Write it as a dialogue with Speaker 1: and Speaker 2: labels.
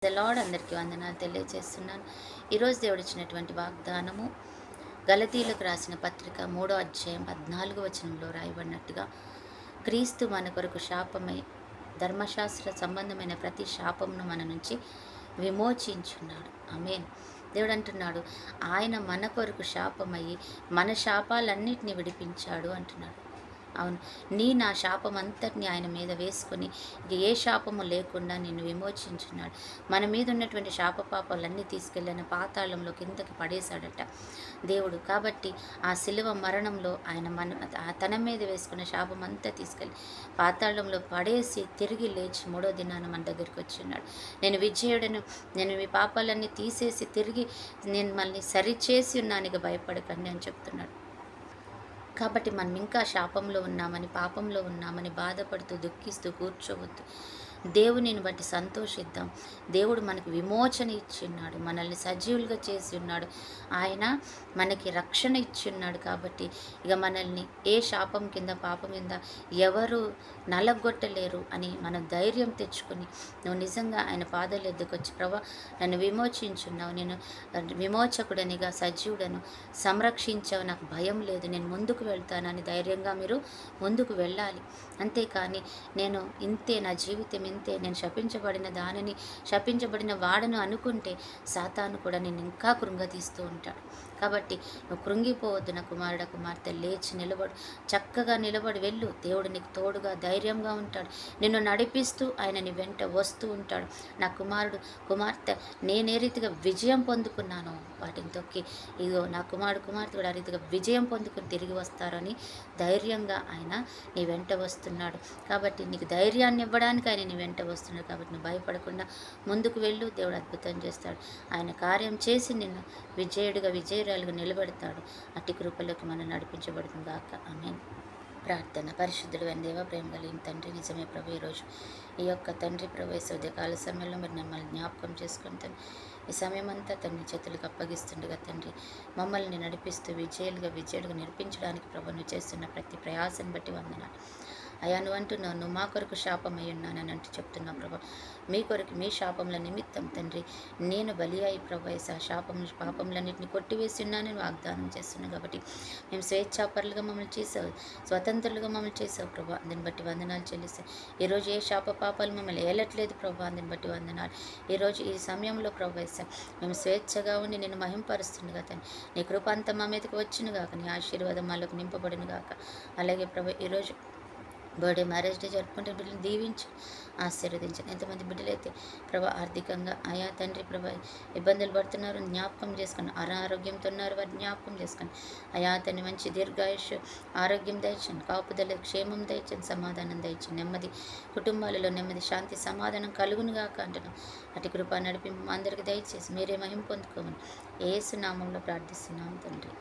Speaker 1: The lord అందరికీ వందనాలు తెలియజేస్తున్నాను. ఈరోజు దేవుడు ఇచ్చినటువంటి వాగ్దానము గలతీలకు రాసిన పత్రిక 3వ అధ్యాయం 14వ వచనంలో రాయబడినట్టుగా, క్రీస్తు మన కొరకు శాపమై ధర్మశాస్త్ర సంబంధమైన ప్రతి శాపమును మన నుంచి విమోచించున్నాడు. ఆమేన్. దేవుడు అంటున్నాడు, ఆయన మన కొరకు శాపమయ్యి మన శాపాలన్నిటిని విడిపించాడు అంటున్నాడు. అవును, నా శాపం అంతటిని ఆయన మీద వేసుకొని ఇక ఏ శాపము లేకుండా నిన్ను విమోచించున్నాడు. మన మీద ఉన్నటువంటి శాప పాపాలన్నీ తీసుకెళ్ళిన పాతాళంలో కిందకి పడేశాడట దేవుడు. కాబట్టి ఆ శిలువ మరణంలో ఆయన తన మీద వేసుకున్న శాపం అంతా తీసుకెళ్ళి పాతాళంలో పడేసి తిరిగి లేచి 3వ దినాన మన దగ్గరికి వచ్చిన్నాడు. నేను విజయుడను, నేను మీ పాపాలన్నీ తీసేసి తిరిగి నేను మళ్ళీ సరిచేసి ఉన్నాను, ఇక భయపడకండి అని చెప్తున్నాడు. కాబట్టి మనం ఇంకా శాపంలో ఉన్నామని, పాపంలో ఉన్నామని బాధపడుతూ దుఃఖిస్తూ కూర్చోవద్దు. దేవునిని బట్టి సంతోషిద్దాం. దేవుడు మనకు విమోచన ఇచ్చిన్నాడు, మనల్ని సజీవులుగా చేసి ఉన్నాడు, ఆయన మనకి రక్షణ ఇచ్చి ఉన్నాడు. కాబట్టి ఇక మనల్ని ఏ శాపం కింద పాపం కింద ఎవరు నలగొట్టలేరు అని మనం ధైర్యం తెచ్చుకొని నువ్వు నిజంగా ఆయన పాదాల ఎద్దుకు వచ్చి, ప్రభా నన్ను విమోచించున్నావు, నేను విమోచకుడనిగా సజీవుడను, సంరక్షించావు, నాకు భయం లేదు, నేను ముందుకు వెళ్తానని ధైర్యంగా మీరు ముందుకు వెళ్ళాలి. అంతేకాని నేను ఇంతే, నా జీవితం ఇంతే, నేను శపించబడిన వాడను అనుకుంటే సాతాను కూడా నేను ఇంకా కృంగతీస్తూ ఉంటాడు. కాబట్టి నువ్వు కృంగిపోవద్దు నా కుమారుడ కుమార్తె, లేచి నిలబడు, చక్కగా నిలబడి వెళ్ళు. దేవుడు నీకు తోడుగా ధైర్యంగా ఉంటాడు, నిన్ను నడిపిస్తూ ఆయన నీ వెంట వస్తూ ఉంటాడు. నా కుమారుడు కుమార్తె నేనే రీతిగా విజయం పొందుకున్నాను వాటిని తొక్కి, ఇగో నా కుమారుడు కుమార్తె కూడా ఆ రీతిగా విజయం పొందుకుని తిరిగి వస్తారని ధైర్యంగా ఆయన నీ వెంట వస్తున్నాడు. కాబట్టి నీకు ధైర్యాన్ని ఇవ్వడానికి ఆయన నీ వెంట వస్తున్నాడు. కాబట్టి నువ్వు భయపడకుండా ముందుకు వెళ్ళు, దేవుడు అద్భుతం చేస్తాడు. ఆయన కార్యం చేసి నిన్ను విజయుడిగా విజయురాలుగా నిలబెడతాడు. అట్టి కృపలోకి మనం నడిపించబడుతుంది గాక. ఆమేన్. ప్రార్థన. పరిశుద్ధుడు అయిన దేవ, ప్రేమ కలిగిన తండ్రి, నిజమే ప్రభు, ఈరోజు ఈ యొక్క తండ్రి ప్రభు ఉదయకాల సమయంలో మీరు మమ్మల్ని జ్ఞాపకం చేసుకుంటాను. ఈ సమయం అంతా తండ్రి చేతులకు అప్పగిస్తుండగా తండ్రి మమ్మల్ని నడిపిస్తూ విజయులుగా నిర్పించడానికి ప్రభు నువ్వు చేస్తున్న ప్రతి ప్రయాసం బట్టి వందనాలు. అయ్యా, నువ్వు అంటున్నావు, నువ్వు మా కొరకు శాపమై ఉన్నానని అంటూ చెప్తున్నావు ప్రభా. మీ కొరకు మీ శాపముల నిమిత్తం తండ్రి నేను బలి అయి ప్రభా పాపములన్నింటినీ కొట్టివేసి ఉన్నానని వాగ్దానం చేస్తున్నాను. కాబట్టి మేము స్వేచ్ఛాపరులుగా మమ్మల్ని చేసావు, స్వతంత్రులుగా మమ్మల్ని చేసావు ప్రభా. దాన్ని బట్టి వందనాలు చెల్లిస్తాయి. ఈరోజు ఏ శాప పాపాలు మమ్మల్ని ఏలట్లేదు ప్రభా, దాన్ని బట్టి వందనాలు. ఈరోజు ఈ సమయంలో ప్రభా మేము స్వేచ్ఛగా ఉండి నేను మహింపరుస్తుండగా తండ్రి నీ కృప అంతా మా మీదకి వచ్చిన గాక, నీ ఆశీర్వాదం మాలోకి నింపబడిన గాక. అలాగే ప్రభా ఈరోజు బర్త్డే మ్యారేజ్ డే జరుపుకుంటే బిడ్డలను దీవించు, ఆశీర్వదించండి. ఎంతమంది బిడ్డలైతే ప్రభా ఆర్థికంగా ఆయా తండ్రి ప్రభా ఇబ్బందులు పడుతున్నారు జ్ఞాపకం చేసుకొని, అనారోగ్యంతో ఉన్నారు వారి జ్ఞాపకం చేసుకొని, ఆయా తండ్రి మంచి దీర్ఘాయుష్ ఆరోగ్యం దయచండి, కాపుదల క్షేమం దయచండి, సమాధానం దయచండి, నెమ్మది కుటుంబాలలో నెమ్మది శాంతి సమాధానం కలుగునుగాక అంటున్నాం. అటు కృప నడిపి అందరికి దయచేసి మీరే మహిమ పొందుకోమని యేసు నామంలో ప్రార్థిస్తున్నాం తండ్రి.